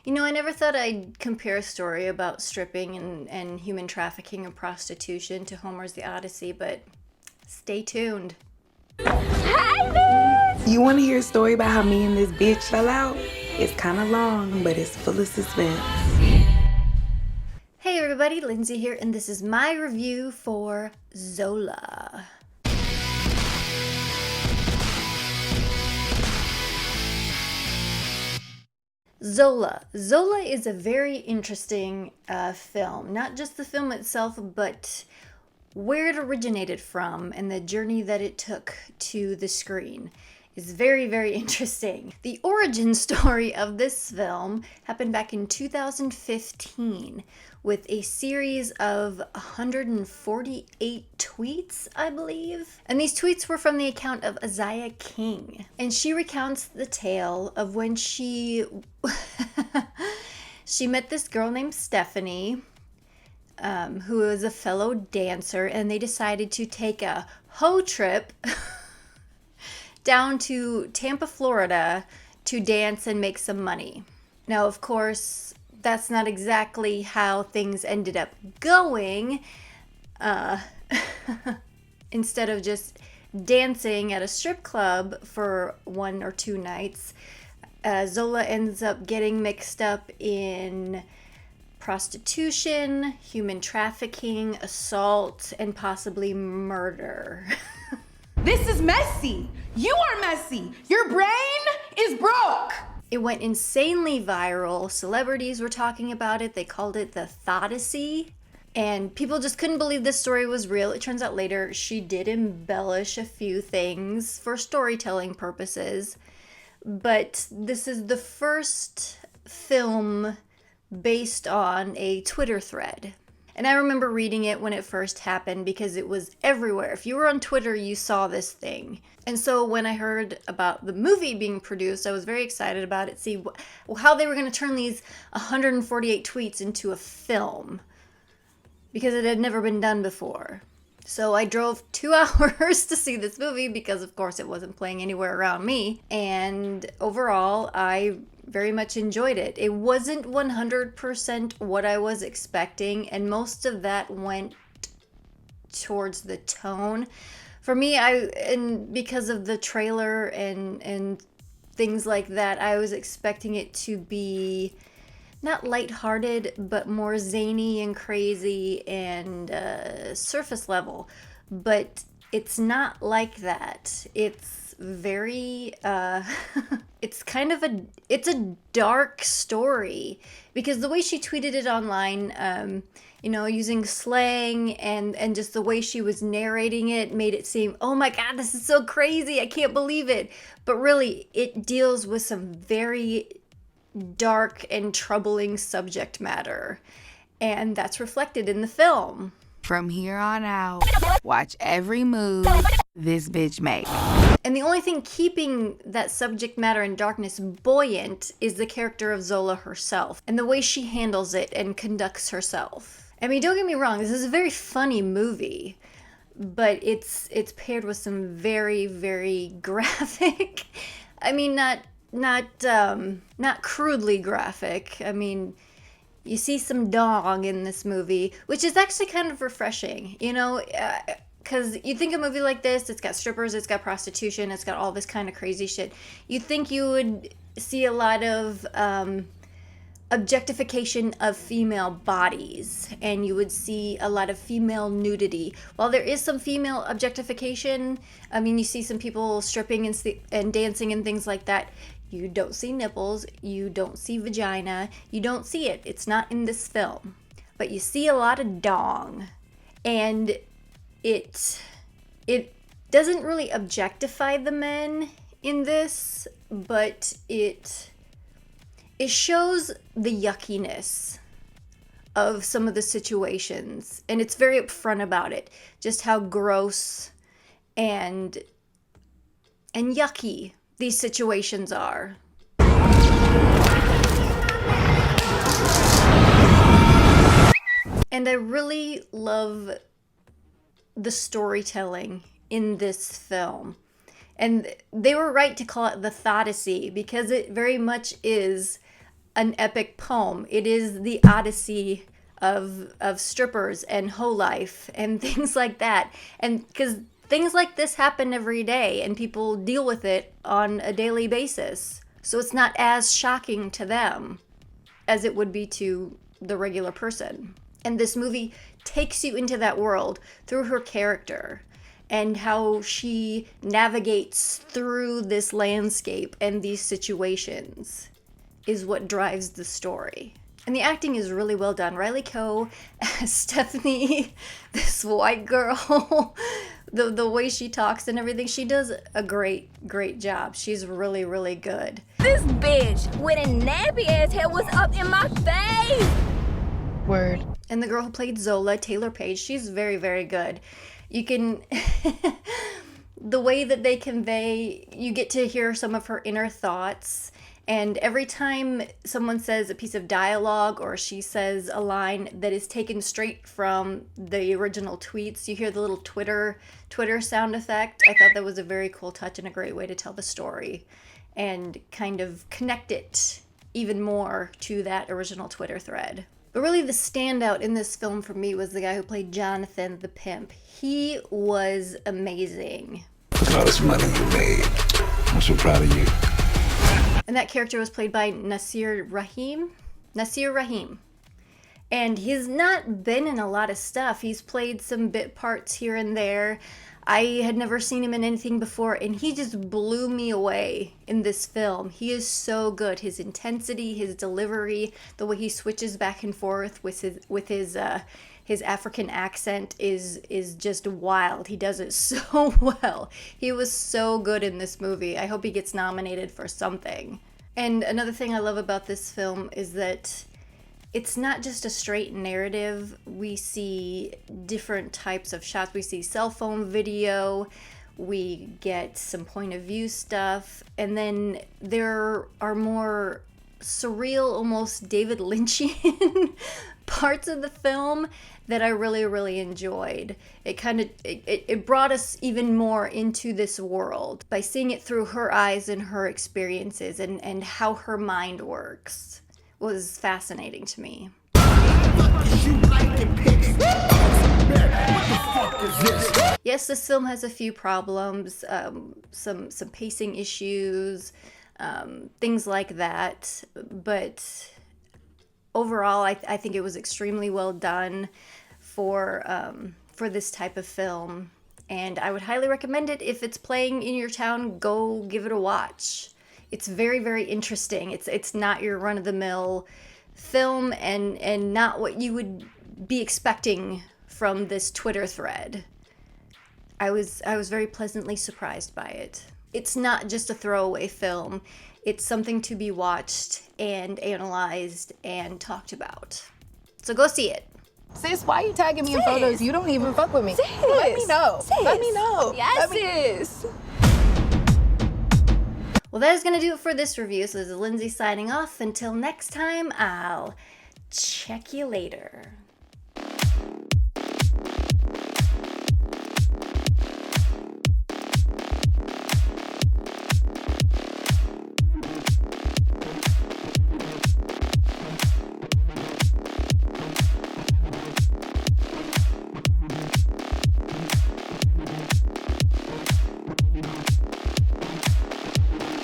You know, I never thought I'd compare a story about stripping and human trafficking and prostitution to Homer's The Odyssey, but stay tuned. Hi, Liz! You want to hear a story about how me and this bitch fell out? It's kind of long, but it's full of suspense. Hey everybody, Lindsay here, and this is my review for Zola. Zola is a very interesting film. Not just the film itself, but where it originated from and the journey that it took to the screen is very, very interesting. The origin story of this film happened back in 2015 with a series of 148 tweets, I believe. And these tweets were from the account of Isaiah King. And she recounts the tale of when she met this girl named Stephanie, who was a fellow dancer, and they decided to take a hoe trip down to Tampa, Florida to dance and make some money. Now, of course, that's not exactly how things ended up going. Instead of just dancing at a strip club for 1 or 2 nights, Zola ends up getting mixed up in prostitution, human trafficking, assault, and possibly murder. This is messy. You are messy. Your brain is broke. It went insanely viral. Celebrities were talking about it. They called it the Thodacy. And people just couldn't believe this story was real. It turns out later she did embellish a few things for storytelling purposes. But this is the first film based on a Twitter thread. And I remember reading it when it first happened because it was everywhere. If you were on Twitter, you saw this thing. And so when I heard about the movie being produced, I was very excited about it, see how they were going to turn these 148 tweets into a film, because it had never been done before. So I drove 2 hours to see this movie because, of course, it wasn't playing anywhere around me. And overall, I very much enjoyed it. It wasn't 100% what I was expecting, and most of that went towards the tone. For me, and because of the trailer and things like that, I was expecting it to be not lighthearted, but more zany and crazy and surface level. But it's not like that. It's very it's kind of it's a dark story, because the way she tweeted it online, using slang and just the way she was narrating it made it seem, oh my god, this is so crazy, I can't believe it. But really, it deals with some very dark and troubling subject matter, and that's reflected in the film. From here on out, watch every move this bitch makes. And the only thing keeping that subject matter and darkness buoyant is the character of Zola herself and the way she handles it and conducts herself. I mean, don't get me wrong, this is a very funny movie, but it's paired with some very, very graphic, I mean, not crudely graphic. I mean, you see some dong in this movie, which is actually kind of refreshing, because you think a movie like this, it's got strippers, it's got prostitution, it's got all this kind of crazy shit. You think you would see a lot of objectification of female bodies, and you would see a lot of female nudity. While there is some female objectification, I mean, you see some people stripping and dancing and things like that. You don't see nipples, you don't see vagina, you don't see it. It's not in this film. But you see a lot of dong. And it doesn't really objectify the men in this, but it shows the yuckiness of some of the situations. And it's very upfront about it. Just how gross and yucky these situations are. And I really love the storytelling in this film. And they were right to call it the Thodacy, because it very much is an epic poem. It is the Odyssey of strippers and hoe life and things like that. And because things like this happen every day and people deal with it on a daily basis. So it's not as shocking to them as it would be to the regular person. And this movie takes you into that world through her character and how she navigates through this landscape and these situations is what drives the story. And the acting is really well done. Riley Coe as Stephanie, this white girl, the way she talks and everything, she does a great job. She's really, really good. This bitch with a nappy ass hair was up in my face. Word. And the girl who played Zola, Taylor Page, she's very, very good. You can, the way that they convey, you get to hear some of her inner thoughts. And every time someone says a piece of dialogue or she says a line that is taken straight from the original tweets, you hear the little Twitter sound effect. I thought that was a very cool touch and a great way to tell the story and kind of connect it even more to that original Twitter thread. But really the standout in this film for me was the guy who played Jonathan the Pimp. He was amazing. Look at all this money you made. I'm so proud of you. And that character was played by Nasir Rahim. And he's not been in a lot of stuff. He's played some bit parts here and there. I had never seen him in anything before, and he just blew me away in this film. He is so good. His intensity, his delivery, the way he switches back and forth with his African accent is just wild. He does it so well. He was so good in this movie. I hope he gets nominated for something. And another thing I love about this film is that it's not just a straight narrative. We see different types of shots. We see cell phone video, we get some point of view stuff, and then there are more surreal, almost David Lynchian parts of the film that I really enjoyed. It brought us even more into this world by seeing it through her eyes and her experiences and how her mind works was fascinating to me. Yes, this film has a few problems, some pacing issues, things like that, but overall, I think it was extremely well done for this type of film, and I would highly recommend it. If it's playing in your town, go give it a watch. It's very interesting. It's not your run-of-the-mill film, and not what you would be expecting from this Twitter thread. I was very pleasantly surprised by it. It's not just a throwaway film. It's something to be watched and analyzed and talked about. So go see it. Sis, why are you tagging me in photos? You don't even fuck with me. Sis. Let me know. Sis. Let me know. Yes, sis. Well, that is going to do it for this review. So this is Lindsay signing off. Until next time, I'll check you later.